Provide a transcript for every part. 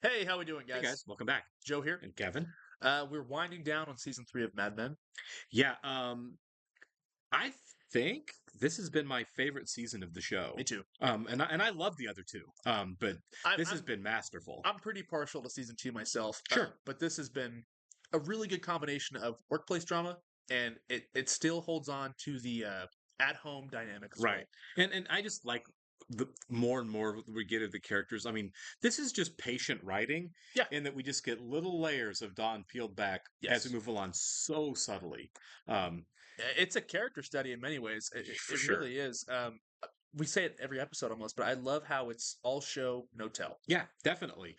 Hey, how we doing, Hey guys? guys, welcome back. Joe here. And Kevin. We're winding down on season 3 of Mad Men. Yeah, I think this has been my favorite season of the Me show. too. And I love the other two. But I'm this has I'm been masterful. I'm pretty partial to season 2 myself. Sure. But this has been a really good combination of workplace drama, and it still holds on to the at home dynamic as Right. well. And I just like the more and more we get of the characters. I mean, this is just patient writing Yeah. in that we just get little layers of Don peeled back as we Yes. move along so subtly. Um, It's a character study in many ways. for It sure. really is. We say it every episode almost, but I love how it's all show, no tell. Yeah, definitely.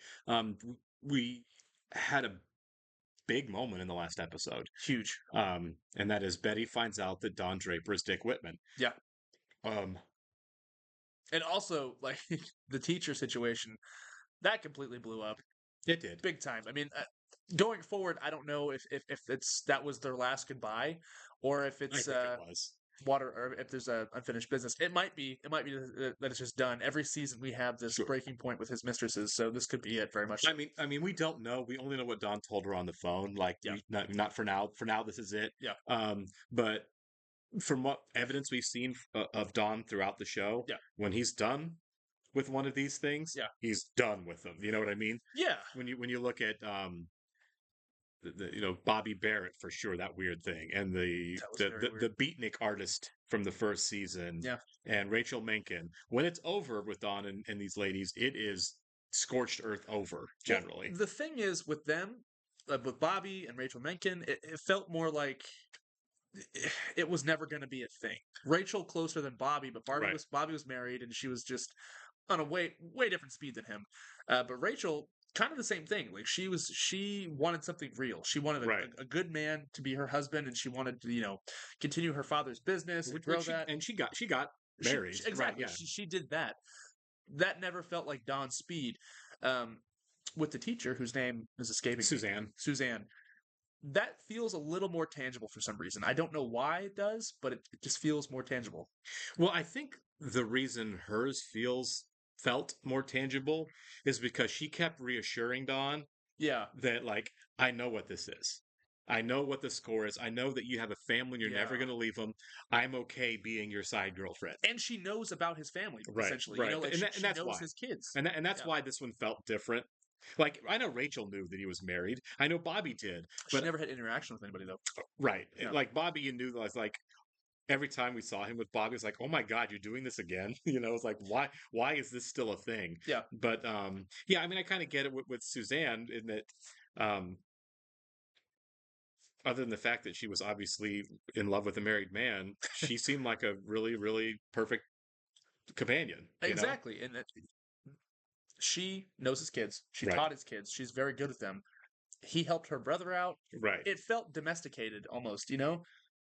We had a big moment in the last episode. Huge. And that is Betty finds out that Don Draper is Dick Whitman. Yeah. Um, And also, like the teacher situation, that completely blew up it did. big time. I mean, going forward, I don't know if it's that was their last goodbye, or if I it's think it was. water, or if there's a unfinished business. It might be that it's just done. Every season we have this Sure. breaking point with his mistresses, so this could be it very much. I mean, we don't know. We only know what Don told her on the phone. Like, Yeah, not for now. For now, this is it. yeah, But from what evidence we've seen of Don throughout the show, yeah, when he's done with one of these things, yeah, he's done with them. You know what I mean? yeah. When you look at Bobby Barrett for sure, that weird thing, and the That was the very the, weird. the beatnik artist from the first season, Yeah. and Rachel Menken. When it's over with Don and these ladies, it is scorched earth over Well, generally. the thing is with them, with Bobby and Rachel Menken, it felt more like it was never going to be a thing. Rachel closer than Bobby, but Right. Bobby was married and she was just on a way different speed than him. But Rachel, kind of the same thing. Like she wanted something real. She wanted Right. a good man to be her husband, and she wanted to continue her father's business and Which grow she that. and she got She married. Right. exactly Yeah. she did that. That never felt like Don's speed. Um, with the teacher whose name is escaping me, Suzanne. Suzanne, that feels a little more tangible for some reason. I don't know why it does, but it just feels more tangible. Well, I think the reason hers feels felt more tangible is because she kept reassuring Don Yeah, that, like, I know what this is. I know what the score is. I know that you have a family and you're never yeah. going to leave them. I'm okay being your side girlfriend. And she knows about his family, Right, essentially. right, Like and she that's knows why, his kids. and that's Yeah. why this one felt different. Like, I know Rachel knew that he was married. I know Bobby did, She but never had interaction with anybody though. right, Yeah. like Bobby knew that. I was like, every time we saw him with Bobby, it's like, oh my God, you're doing this again. It's like, why is this still a thing? Yeah. But yeah, I mean, I kind of get it with Suzanne in that, um, other than the fact that she was obviously in love with a married man, she seemed like a really, really perfect companion. Exactly. And she knows his kids. She Right, taught his kids. She's very good with them. He helped her brother out. right. It felt domesticated almost. And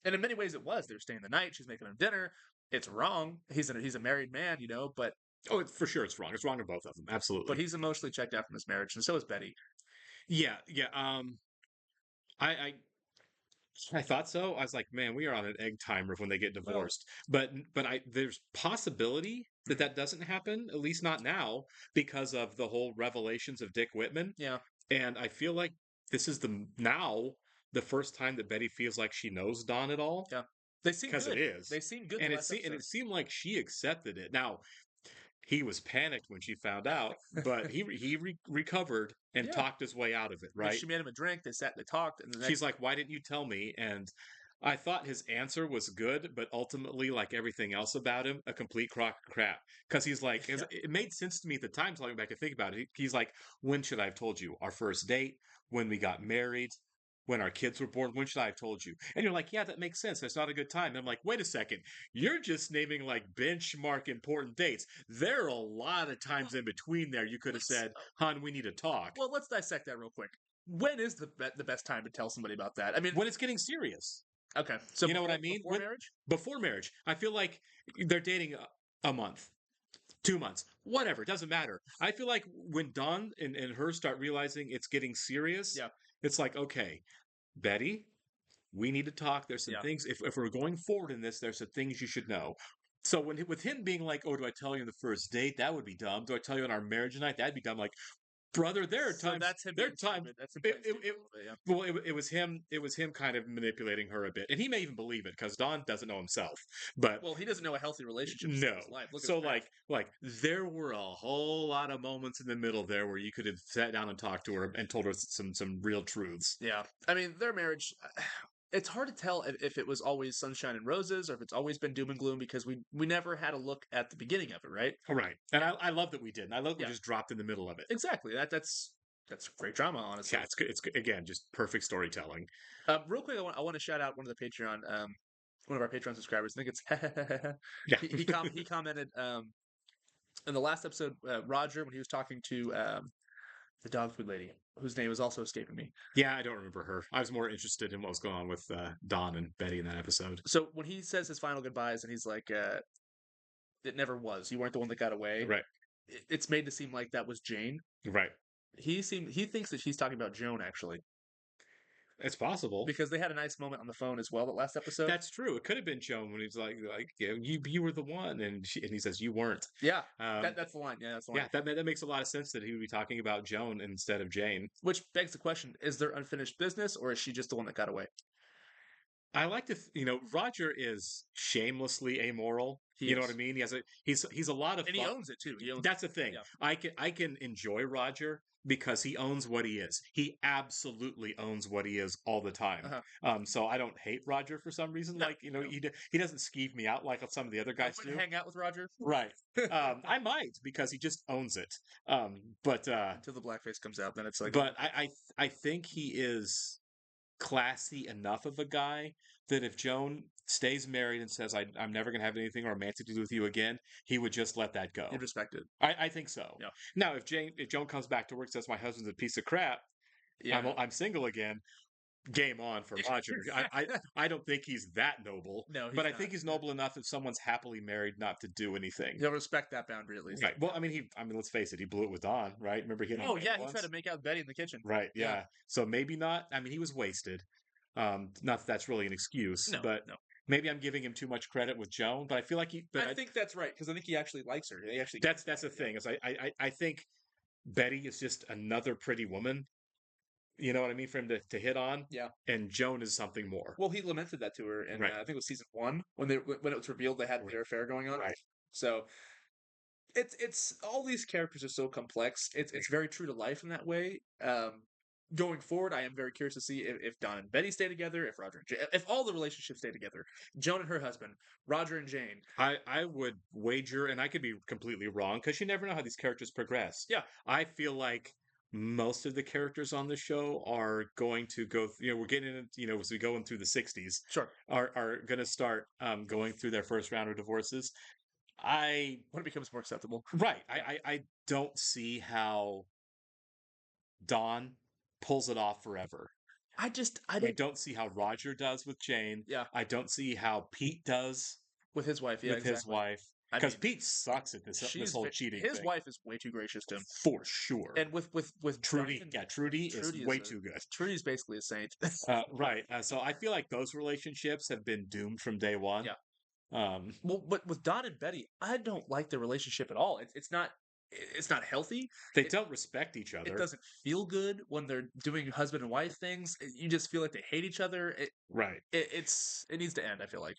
in many ways it was. They're staying the night. She's making him dinner. It's wrong. He's a married man, Oh, for sure, it's wrong. It's wrong in both of them. but Absolutely. he's emotionally checked out from his marriage, and so is Betty. Yeah, yeah. I I thought so. I was like, man, we are on an egg timer when they get Well, divorced. But there's possibility that mhm, that doesn't happen, at least not now, because of the whole revelations of Dick Whitman. yeah, And I feel like this is the first time that Betty feels like she knows Don at all, yeah. They seem because it good. is. They seem good the And last it episode. seemed like she accepted it. Now, he was panicked when she found out, but he recovered and Yeah. talked his way out of it, I mean, right? she made him a drink. They sat, they talked, and the She's next, like, "Why didn't you tell me?" And I thought his answer was good, but ultimately, like everything else about him, a complete crock of crap. Because he's like, yeah, it made sense to me at the time, talking back to think about it. He's like, "When should I have told you? Our first date, when we got married, when our kids were born. When should I have told you?" And you're like, "Yeah, that makes sense. That's not a good time." And I'm like, "Wait a second. You're just naming like benchmark important dates. There are a lot of times well, in between there you could have let's said, "Hon, we need to talk." let's dissect that real quick. When is the best time to tell somebody about that? I mean, When it's getting serious. okay, so You know what I mean? before marriage, Before marriage, I feel like they're dating a month, 2 months, whatever. It doesn't matter. I feel like when Dawn and her start realizing it's getting serious, yeah, it's like, okay, Betty, we need to talk. There's some yeah, things. If we're going forward in this, there's some things you should know. So with him being like, oh, do I tell you on the first date? That would be dumb. Do I tell you on our marriage night? That'd be dumb. Like, brother. There are So times. that's him There are being times. stupid. That's him It, playing it, stupid it, a little bit, yeah. well, it was him. It was him kind of manipulating her a bit, and he may even believe it because Don doesn't know himself. But Well, he doesn't know a healthy relationship to no. save his life. Look at So his past. like there were a whole lot of moments in the middle there where you could have sat down and talked to her and told her some real truths. Yeah. I mean, their marriage, it's hard to tell if it was always sunshine and roses or if it's always been doom and gloom because we never had a look at the beginning of it, right? Right. And I love that we did. And I love that Yeah. we just dropped in the middle of it. Exactly. That's great drama, honestly. Yeah, it's good. It's good. Again, just perfect storytelling. Real quick, I want to shout out one of the Patreon, one of our Patreon subscribers. I think it's Yeah. he commented in the last episode, Roger, when he was talking to the dog food lady, whose name is also escaping me. Yeah, I don't remember her. I was more interested in what was going on with Don and Betty in that episode. So when he says his final goodbyes and he's like, "It never was. You weren't the one that got away." Right. It's made to seem like that was Jane. Right. He thinks that she's talking about Joan actually It's possible. because they had a nice moment on the phone as well that last episode. That's true. It could have been Joan when he's like yeah, you were the one, and he says you weren't. Yeah, Um, that's the line. Yeah, that's the line. yeah, that makes a lot of sense that he would be talking about Joan instead of Jane. Which begs the question: is there unfinished business, or is she just the one that got away? I like to, Roger is shamelessly amoral. He You know is. what I mean? He's a lot of And he fun. owns it too. He owns That's the thing. Yeah. I can enjoy Roger because he owns what he is. He absolutely owns what he is all the time. So I don't hate Roger for some reason. No, Like no. he doesn't skeeve me out like some of the other I guys do. wouldn't hang out with Roger Right. I might because he just owns it. But until the blackface comes out. Then it's like, but I think he is classy enough of a guy that if Joan stays married and says I'm never going to have anything romantic to do with you again, he would just let that go. you'd respect it. I think so. Yeah. Now, if Joan comes back to work and says my husband's a piece of crap, Yeah. I'm single again. Game on for Roger. I don't think he's that noble. No, he's but I not. think he's noble enough if someone's happily married not to do anything. He'll respect that boundary at least. Right. Well, I mean, let's face it. He blew it with Don, right? Remember he hit on Oh Betty yeah, he once? tried to make out with Betty in the kitchen. Right. Yeah. Yeah. So maybe not. I mean, he was wasted. Not that that's really an excuse, No, but no. maybe I'm giving him too much credit with Joan. But I feel like I think that's right because I think he actually likes her. He actually. that's the thing is I think Betty is just another pretty woman. You know what I mean? For him to hit on. Yeah. And Joan is something more. Well, he lamented that to her, and Right. I think it was season 1 when it was revealed they had their affair going on. Right. So it's all these characters are so complex. It's very true to life in that way. Going forward, I am very curious to see if Don and Betty stay together, if Roger and Jane, if all the relationships stay together. Joan and her husband, Roger and Jane. I would wager, and I could be completely wrong because you never know how these characters progress. Yeah. I feel like most of the characters on the show are going to go. We're getting into as we go in through the 60s. Sure. Are going to start going through their first round of divorces. When it becomes more acceptable. Right. I don't see how Don pulls it off forever. I don't see how Roger does with Jane. Yeah. I don't see how Pete does with his wife. Yeah, with his wife. Because Pete sucks at this whole cheating His thing. wife is way too gracious to him. For sure. And with Trudy, Jonathan, Trudy is way too good. Trudy's basically a saint. Right. So I feel like those relationships have been doomed from day one. Yeah. Well, but with Don and Betty, I don't like their relationship at all. It's not healthy. They don't respect each other. It doesn't feel good when they're doing husband and wife things. You just feel like they hate each other. Right. It needs to end, I feel like.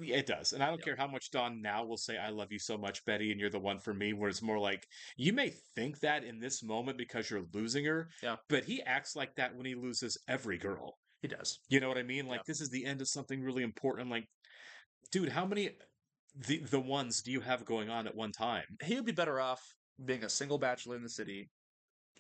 It does. And I don't care how much Don now will say, I love you so much, Betty, and you're the one for me, where it's more like, you may think that in this moment because you're losing her, yeah. but he acts like that when he loses every girl. He does. You know what I mean? Like, this is the end of something really important. I'm like, dude, how many the ones do you have going on at one time? He would be better off being a single bachelor in the city,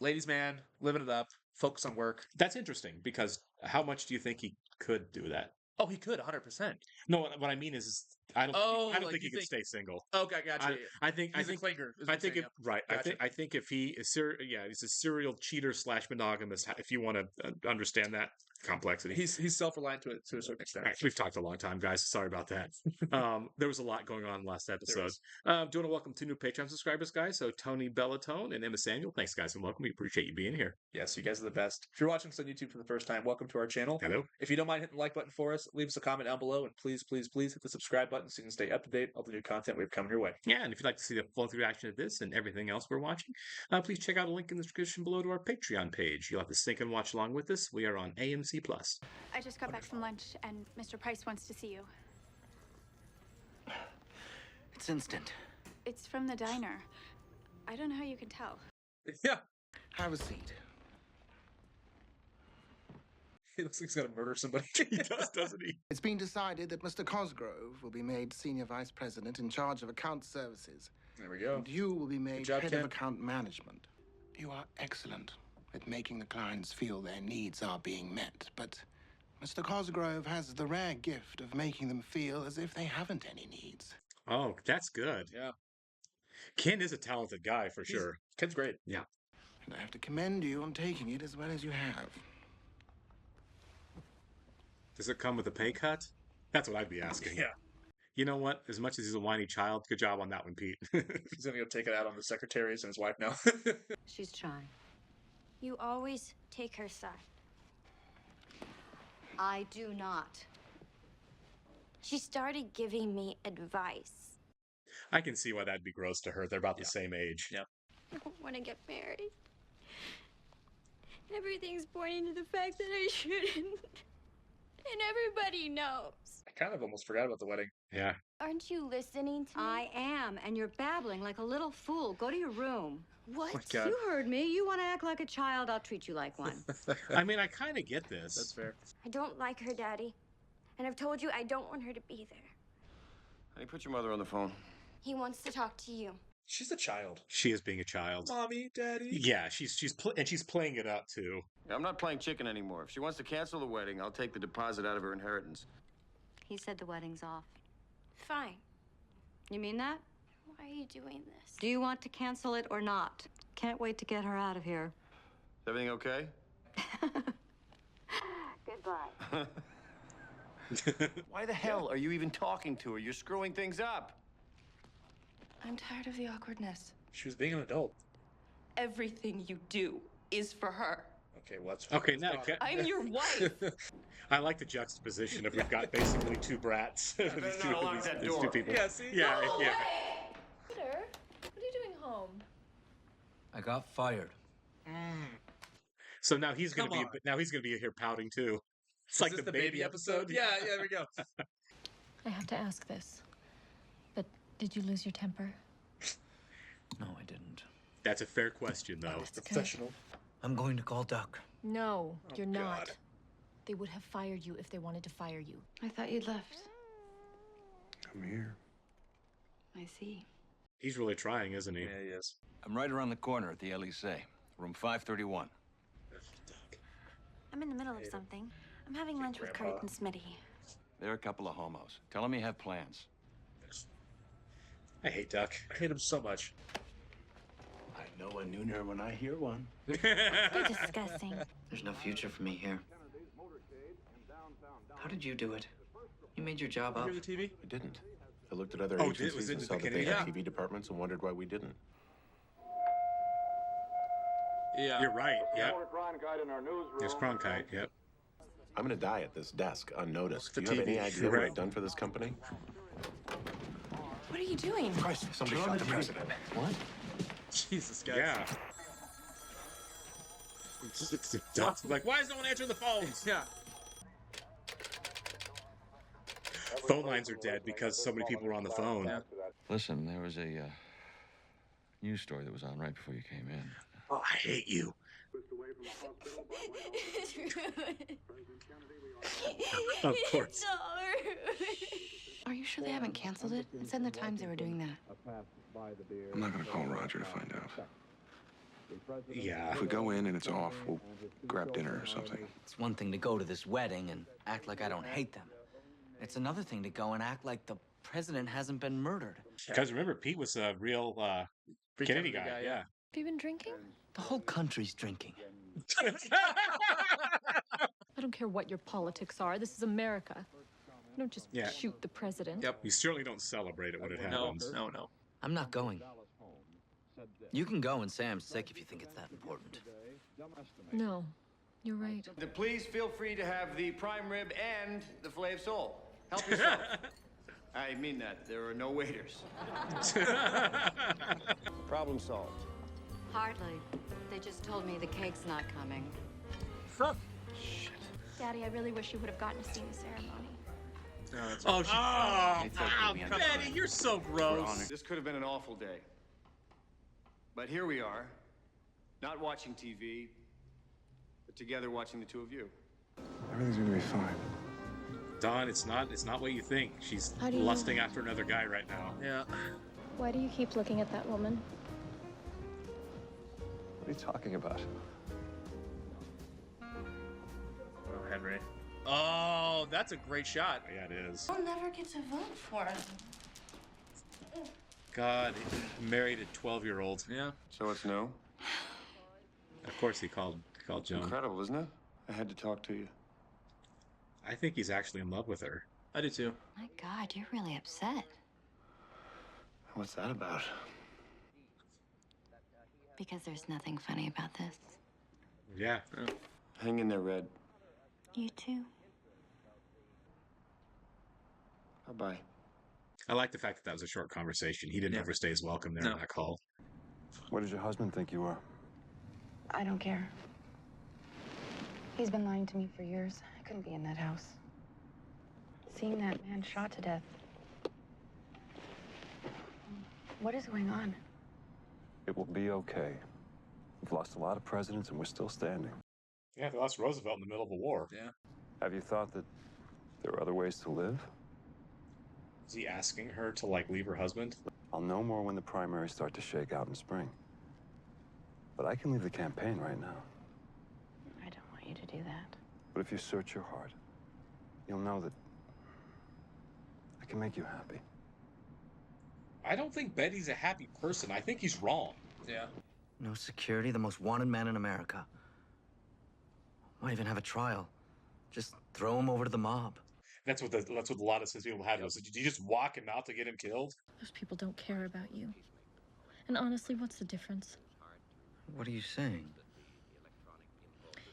ladies' man, living it up, focus on work. That's interesting, because how much do you think he could do that? Oh, he could 100%. No, what I mean is I don't think he could stay single. Okay, gotcha. I think he's a clinker. I think if he is he's a serial cheater / monogamous. If you want to understand that, complexity. He's self-reliant to a certain extent. All right, we've talked a long time, guys. Sorry about that. There was a lot going on in the last episode. was. Do you want to welcome two new Patreon subscribers, guys? So Tony Bellatone and Emma Samuel. Thanks, guys, and welcome. We appreciate you being here. Yes, you guys are the best. If you're watching this on YouTube for the first time, welcome to our channel. Hello. If you don't mind hitting the like button for us, leave us a comment down below, and please, please, please hit the subscribe button so you can stay up to date on all the new content we have coming your way. Yeah, and if you'd like to see the full reaction to this and everything else we're watching, please check out a link in the description below to our Patreon page. You'll have to sync and watch along with us. We are on AMC Plus. I just got back from lunch, and Mr. Price wants to see you. It's instant. It's from the diner. I don't know how you can tell. Yeah, Have a seat. he looks like he's gonna murder somebody. He does, doesn't he? It's been decided that Mr. Cosgrove will be made Senior Vice President in charge of account services. There we go. And you will be made job, Head Ken. of Account Management. You are excellent at making the clients feel their needs are being met, but Mr. Cosgrove has the rare gift of making them feel as if they haven't any needs. Oh, that's good. Yeah, Ken is a talented guy for sure. Ken's great. Yeah. And I have to commend you on taking it as well as you have. Does it come with a pay cut? That's what I'd be asking. Yeah, You know what? As much as he's a whiny child, good job on that one, Pete. he's gonna go take it out on the secretaries and his wife now. She's trying. You always take her side. I do not. She started giving me advice. I can see why that'd be gross to her. They're about the same age. Yeah. I don't want to get married. Everything's pointing to the fact that I shouldn't. And everybody knows. I kind of almost forgot about the wedding. Yeah. Aren't you listening to me? I am, and you're babbling like a little fool. Go to your room. What? Oh my God. You heard me. You want to act like a child, I'll treat you like one. I mean, I kind of get this. That's fair. I don't like her, Daddy. And I've told you I don't want her to be there. Honey, put your mother on the phone. He wants to talk to you. She's a child. She is being a child. Mommy, daddy. Yeah, she's playing it up too. I'm not playing chicken anymore. If she wants to cancel the wedding, I'll take the deposit out of her inheritance. He said the wedding's off. Fine. You mean that? Why are you doing this? Do you want to cancel it or not? Can't wait to get her out of here. Is everything okay? Goodbye. Why the hell are you even talking to her? You're screwing things up. I'm tired of the awkwardness. She was being an adult. Everything you do is for her. Okay, what's Okay, now I'm your wife. I like the juxtaposition of we've got basically two brats. These better not lock that these door. two people. Yeah, see? Yeah, yeah. Peter, what are you doing home? I got fired. So now he's gonna Come be here pouting too. It's Is like this the baby episode? Yeah, yeah, there we go. I have to ask this, but did you lose your temper? No, I didn't. That's a fair question, though. It's professional. I'm going to call Duck. No, you're not. God. They would have fired you if they wanted to fire you. I thought you'd left. I'm here. I see. He's really trying, isn't he? Yeah, he is. I'm right around the corner at the Elysee, room 531. I'm in the middle of something. I'm having lunch with Grandpa. Kurt and Smitty. They're a couple of homos. Tell them you have plans. I hate Duck. I hate him so much. I know a nooner when I hear one. You're disgusting. There's no future for me here. How did you do it? You made your job up. Hear the TV? I didn't. I looked at other Oh, was agencies it and the saw that they Canadian? had TV departments and wondered why we didn't. Yeah. You're right. Yeah. There's Cronkite. Yep. I'm going to die at this desk unnoticed. The Do you have any TV, idea what right. I've done for this company? What are you doing? Christ, somebody shot the president. What? Jesus, guys. Yeah. Duck's like, why is no one answering the phones? Yeah. Phone lines are dead because so many people were on the phone. Listen, there was a news story that was on right before you came in. Oh, I hate you. Of course. It's all rude. Are you sure they haven't canceled it? It said in the Times they were doing that. I'm not going to call Roger to find out. Yeah. If we go in and it's off, we'll grab dinner or something. It's one thing to go to this wedding and act like I don't hate them. It's another thing to go and act like the president hasn't been murdered. Because remember, Pete was a real Kennedy guy. Yeah. Have you been drinking? The whole country's drinking. I I don't care what your politics are. This is America. You don't just Yeah. shoot the president. Yep. You certainly don't celebrate it when it No, happens. no. I'm not going. You can go and say I'm sick if you think it's that important. No, you're right. Please feel free to have the prime rib and the filet of sole. Help yourself. I mean that. There are no waiters. Problem solved. Hardly. They just told me the cake's not coming. Daddy, I really wish you would have gotten to see the ceremony. Oh, she, It's okay, man. Betty, you're so gross. This could have been an awful day. But here we are, not watching TV, but together watching the two of you. Everything's gonna be fine. Don, it's not what you think. She's How do you lusting know? after another guy right now. Yeah. Why do you keep looking at that woman? What are you talking about? Oh, Henry. Oh, that's a great shot. Yeah, it is. I'll never get to vote for him. God, he married a 12-year-old. Yeah. So it's no? Of course he called Joan. Incredible, isn't it? I had to talk to you. I think he's actually in love with her. I do too. My God, you're really upset. What's that about? Because there's nothing funny about this. Yeah. Hang in there, Red. You too. Bye-bye. I like the fact that that was a short conversation. He didn't Yeah. overstay his welcome there No. in that call. What does your husband think you are? I don't care. He's been lying to me for years. I couldn't be in that house. Seeing that man shot to death. What is going on? It will be okay. We've lost a lot of presidents and we're still standing. Yeah, they lost Roosevelt in the middle of a war. Yeah. Have you thought that there are other ways to live? Is he asking her to, like, leave her husband? I'll know more when the primaries start to shake out in spring. But I can leave the campaign right now. I don't want you to do that. But if you search your heart, you'll know that I can make you happy. I don't think Betty's a happy person. I think he's wrong. Yeah. No security, the most wanted man in America. Why even have a trial? Just throw him over to the mob. That's what a lot of sense people had. Was, did you just walk him out to get him killed? Those people don't care about you. And honestly, what's the difference? What are you saying?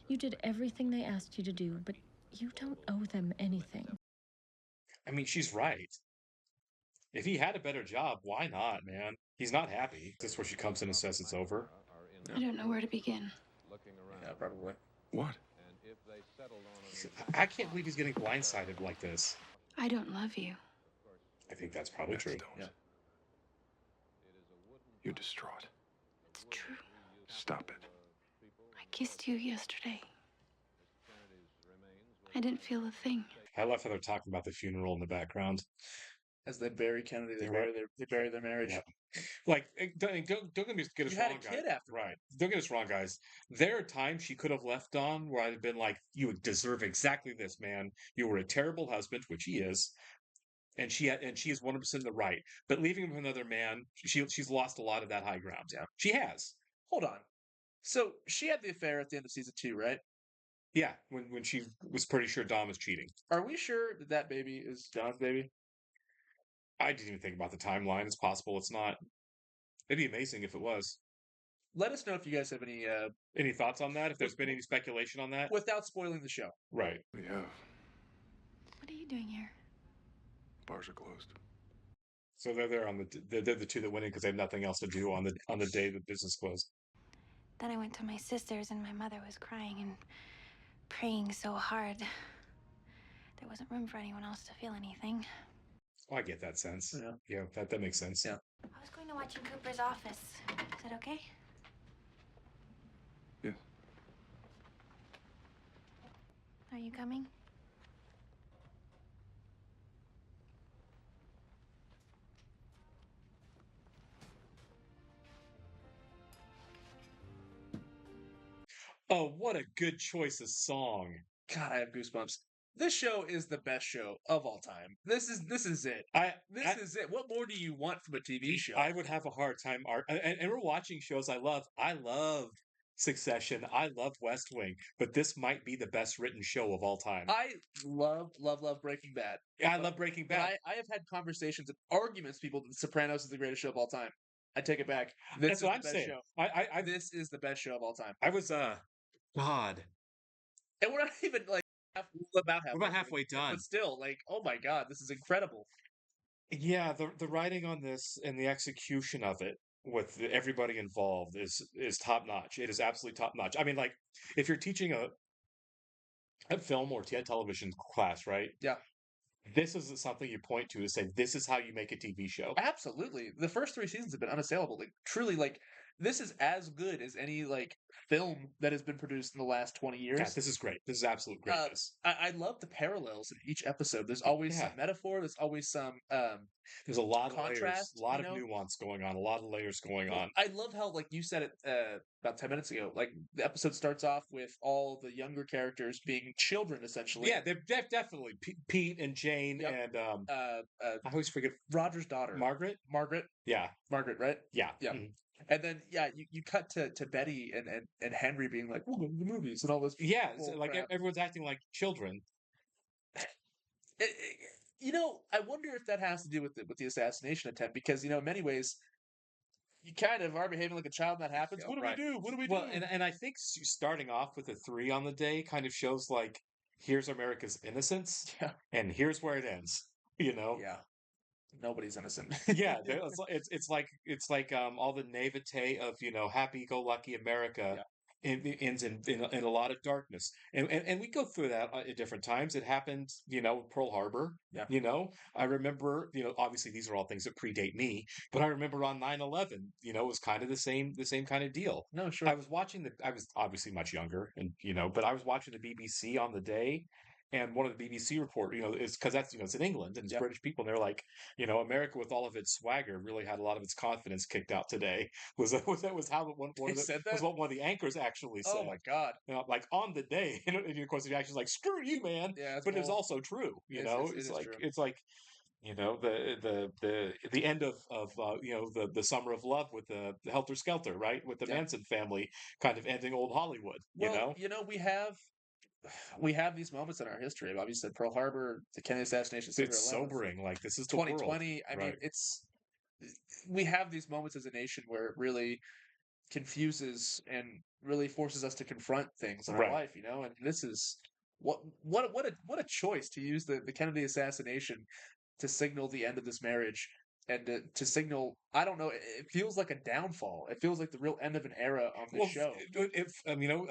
You did everything they asked you to do, but you don't owe them anything. I mean, she's right. If he had a better job, why not, man? He's not happy. This is where she comes in and says it's over. I don't know where to begin. Yeah, probably. What? I can't believe he's getting blindsided like this. I don't love you. I think that's probably true. Yeah. You're distraught. It's true. Stop it. I kissed you yesterday. I didn't feel a thing. I love how they're talking about the funeral in the background. As they bury Kennedy, they You're bury their marriage. Yeah. Like, don't get us You had wrong, a kid guys. after. Right. Don't get us wrong, guys. There are times she could have left on where I'd have been like, you deserve exactly this, man. You were a terrible husband, which he is. And she is 100% in the right. But leaving him with another man, she's lost a lot of that high ground. Yeah. She has. Hold on. So she had the affair at the end of season 2, right? Yeah, when she was pretty sure Dom was cheating. Are we sure that that baby is Don's baby? I didn't even think about the timeline. It's possible it's not. It'd be amazing if it was. Let us know if you guys have Any thoughts on that? If there's been any speculation on that? without spoiling the show. Right. Yeah, What are you doing here? bars are closed. So they're there they're the two that went in because they had nothing else to do on the day the business closed. Then I went to my sister's and my mother was crying and praying so hard. There wasn't room for anyone else to feel anything. Oh, I get that sense. Yeah. Yeah, that makes sense. Yeah. I was going to watch in Cooper's office. Is that okay? Yes. Are you coming? Oh, what a good choice of song. God, I have goosebumps. This show is the best show of all time. This is it. This is it. What more do you want from a TV show? I would have a hard time. And we're watching shows I love. I loved Succession. I love West Wing, but this might be the best written show of all time. I love Breaking Bad. I love Breaking But Bad. I have had conversations and arguments with people that The Sopranos is the greatest show of all time. I take it back. This That's is what the I'm best saying. show. This is the best show of all time. I was God. And we're not even like about halfway done. But still, like, oh my god, this is incredible. Yeah, the writing on this and the execution of it with everybody involved is top notch. It is absolutely top notch. I mean, like, if you're teaching a film or television class, right? Yeah. This is something you point to say, this is how you make a TV show. Absolutely. The first 3 seasons have been unassailable. Like, truly, like, this is as good as any, like, film that has been produced in the last 20 years. Yeah, this is great. This is absolute greatness. I love the parallels in each episode. There's always some metaphor. There's always some there's a lot contrast, of layers, a lot of nuance going on, a lot of layers going on. I love how, like you said it about 10 minutes ago, like the episode starts off with all the younger characters being children, essentially. Yeah, they're definitely Pete and Jane and I always forget Roger's daughter. Margaret? Yeah. Margaret, right? Yeah. Yeah. Mm-hmm. And then you cut to Betty and Henry being like, we'll go to the movies and all this. Yeah, like crap. Everyone's acting like children. You know, I wonder if that has to do with the assassination attempt, because, you know, in many ways, you kind of are behaving like a child when that happens. What do we do? What do we do? Well, and I think starting off with a 3 on the day kind of shows, like, here's America's innocence, and here's where it ends. You know? Yeah. Nobody's innocent. Yeah, it's like all the naivete of, you know, happy-go-lucky America ends in a lot of darkness, and we go through that at different times. It happened, you know, with Pearl Harbor. Yeah. You know, I remember, you know, obviously these are all things that predate me, but I remember on 9/11, you know, it was kind of the same kind of deal. No, sure. I was obviously much younger, and you know, but I was watching the BBC on the day. And one of the BBC report, you know, is because that's, you know, it's in England and it's British people, and they're like, you know, America with all of its swagger really had a lot of its confidence kicked out today. Was how one of the anchors actually said. Oh my god! You know, like on the day, and of course the action's like, screw you, man. Yeah, but it's also true. You know, it's like. You know, the end of you know, the Summer of Love with the Helter Skelter, right, with the Manson family kind of ending old Hollywood. Well, you know, we have these moments in our history. I've obviously said Pearl Harbor, the Kennedy assassination. It's sobering. Like, this is 2020. I mean, we have these moments as a nation where it really confuses and really forces us to confront things in our life. You know, and this is what a choice to use the Kennedy assassination to signal the end of this marriage. And to signal, I don't know, it feels like a downfall. It feels like the real end of an era on the show. You know,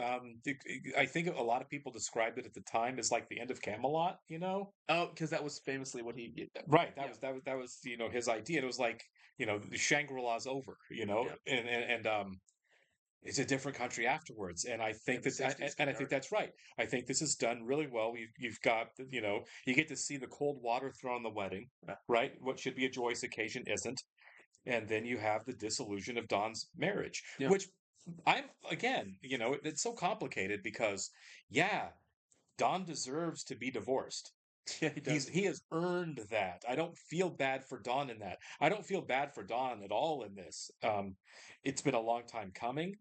I think a lot of people described it at the time as like the end of Camelot. You know, because that was famously what he did. Right. That was you know, his idea. It was like, you know, Shangri-La's over. You know, and it's a different country afterwards, and I think I think that's right. I think this is done really well. You've got, you know, you get to see the cold water thrown on the wedding, right? What should be a joyous occasion isn't, and then you have the disillusion of Don's marriage, which again, you know, it's so complicated because, Don deserves to be divorced. Yeah, he has earned that. I don't feel bad for Don in that. I don't feel bad for Don at all in this. It's been a long time coming.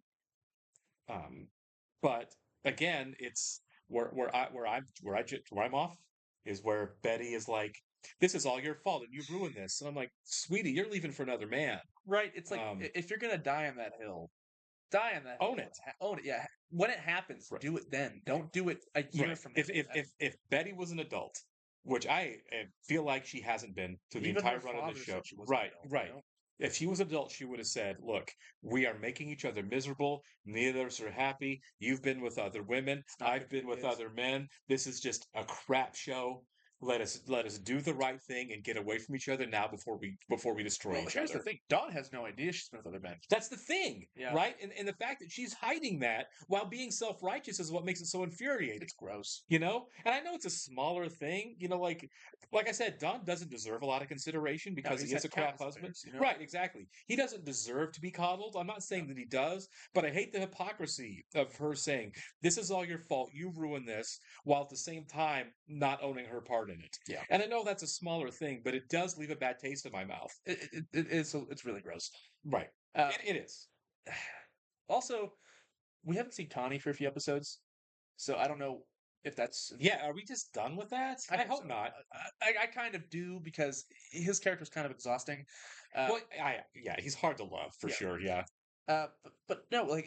But again, it's where I'm off is where Betty is like, this is all your fault and you ruined this. And I'm like, sweetie, you're leaving for another man. Right. It's like, if you're gonna die on that hill, die on that hill. Own it. Own it. Yeah. When it happens, do it then. Don't do it a year from now. If Betty was an adult, which I feel like she hasn't been to the entire run of the show. Right. You know? If she was an adult, she would have said, look, we are making each other miserable. Neither of us are happy. You've been with other women. I've been with other men. This is just a crap show. Let us do the right thing and get away from each other now before we destroy each other. Here's the thing. Dawn has no idea she's been with other men. That's the thing, right? And the fact that she's hiding that while being self-righteous is what makes it so infuriating. It's gross. You know? And I know it's a smaller thing. You know, like I said, Don doesn't deserve a lot of consideration because he is a crap husband. Affairs, you know? Right, exactly. He doesn't deserve to be coddled. I'm not saying that he does, but I hate the hypocrisy of her saying, this is all your fault. You ruined this, while at the same time not owning her part in it. Yeah. And I know that's a smaller thing, but it does leave a bad taste in my mouth. It's really gross. Right. It is. Also, we haven't seen Connie for a few episodes, so I don't know if that's. Yeah, are we just done with that? I think hope so. not. I kind of do because his character's kind of exhausting. Well, yeah, he's hard to love for sure. Yeah, but no, like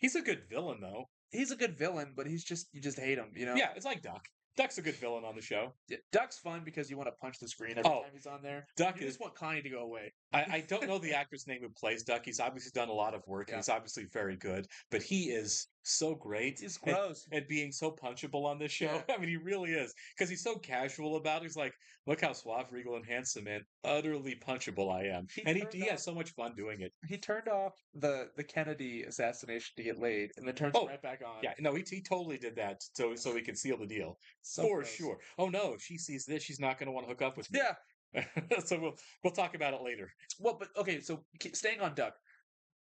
he's a good villain though. He's a good villain, but you just hate him, you know? Yeah, it's like Duck. Duck's a good villain on the show. Yeah, Duck's fun because you want to punch the screen every time he's on there. Duck you just want Connie to go away. I don't know the actor's name who plays Duck. He's obviously done a lot of work, and he's obviously very good. But he is so great. He's gross. And being so punchable on this show. I mean, he really is. Because he's so casual about it. He's like, look how suave, regal, and handsome and utterly punchable I am. He has so much fun doing it. He turned off the Kennedy assassination to get laid, and then turns it right back on. Yeah, no, he totally did that so he could seal the deal. So for gross. Sure. Oh no, she sees this, she's not going to want to hook up with me. Yeah. So we'll talk about it later. Well, but okay, so staying on Duck,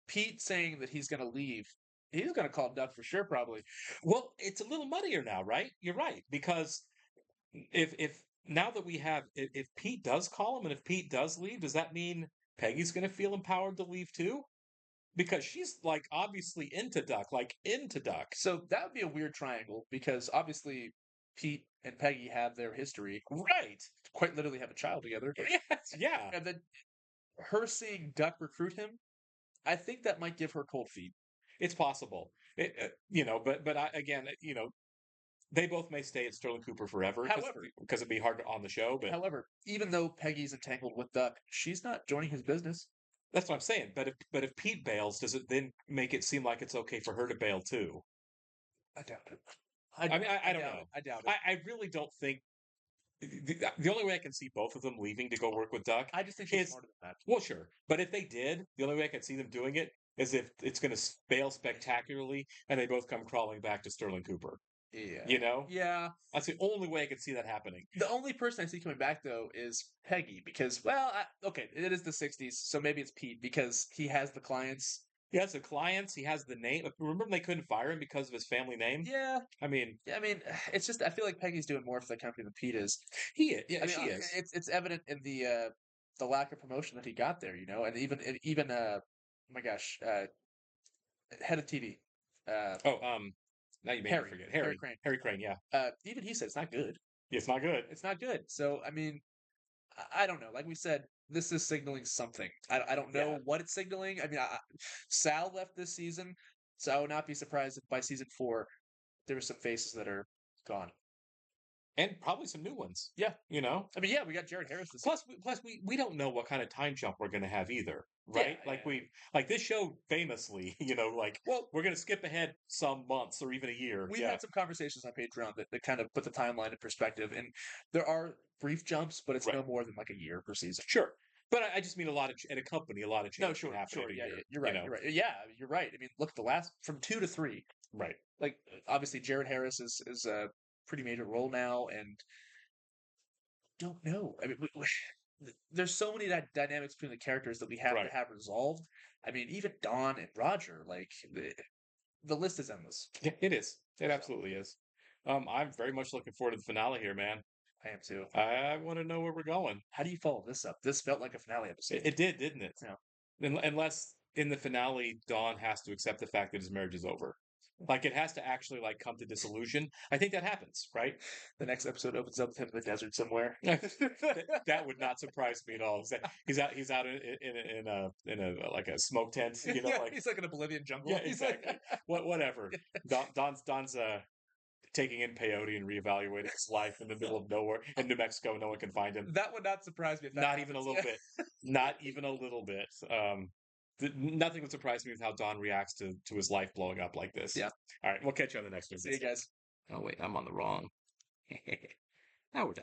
Pete saying that he's going to leave. He's going to call Duck for sure, probably. Well, it's a little muddier now, right? You're right, because if now that we have, if Pete does call him and if Pete does leave, does that mean Peggy's going to feel empowered to leave too? Because she's like obviously into Duck. So that would be a weird triangle because obviously Pete and Peggy have their history. Right. Quite literally have a child together. Yes, yeah. And then her seeing Duck recruit him, I think that might give her cold feet. It's possible. Again, they both may stay at Sterling Cooper forever. Because it'd be hard on the show. But however, even though Peggy's entangled with Duck, she's not joining his business. That's what I'm saying. But if Pete bails, does it then make it seem like it's okay for her to bail too? I doubt it. I don't know. I doubt it. I really don't think. The only way I can see both of them leaving to go work with Duck. I just think she's smarter than that. Well, sure. But if they did, the only way I can see them doing it is if it's going to fail spectacularly and they both come crawling back to Sterling Cooper. Yeah. You know? Yeah. That's the only way I can see that happening. The only person I see coming back, though, is Peggy. Because, well, it is the 60s, so maybe it's Pete because he has the clients. He has the clients. He has the name. Remember they couldn't fire him because of his family name? Yeah. I mean, it's just I feel like Peggy's doing more for the company than Pete is. He is. Yeah, she is. It's evident in the lack of promotion that he got there, you know, and even oh my gosh, head of TV. Now you made me forget. Harry Crane. Harry Crane. Yeah. Even he said it's not good. Yeah, it's not good. It's not good. So I mean, I don't know. Like we said, this is signaling something. I don't know what it's signaling. I mean, Sal left this season, so I would not be surprised if by season 4 there were some faces that are gone. And probably some new ones. Yeah. You know? I mean, yeah, we got Jared Harris this Plus we don't know what kind of time jump we're going to have either, right? Like this show famously, we're going to skip ahead some months or even a year. We've had some conversations on Patreon that kind of put the timeline in perspective, and there are brief jumps, but it's no more than like a year per season. Sure. But I just mean at a company, a lot of change can happen every year. You're right. You're right. Yeah, you're right. I mean, look, the last from 2 to 3. Right. Like obviously, Jared Harris is a pretty major role now, and don't know. I mean, there's so many dynamics between the characters that we have to have resolved. I mean, even Dawn and Roger, like the list is endless. Yeah, it is. It absolutely is. I'm very much looking forward to the finale here, man. I am too. I want to know where we're going. How do you follow this up? This felt like a finale episode. It did, didn't it? Yeah. Unless in the finale, Dawn has to accept the fact that his marriage is over. Like it has to actually come to dissolution. I think that happens, right? The next episode opens up with him in the desert somewhere. That would not surprise me at all. He's out in a like a smoke tent. You know, he's like in a Bolivian jungle. Yeah, exactly. Whatever. Don's taking in peyote and reevaluating his life in the middle of nowhere in New Mexico. No one can find him. That would not surprise me. If that not even a little bit. Not even a little bit. Nothing would surprise me with how Don reacts to his life blowing up like this. Yeah. All right. We'll catch you on the next one. See you guys. Oh, wait. I'm on the wrong. Now we're done.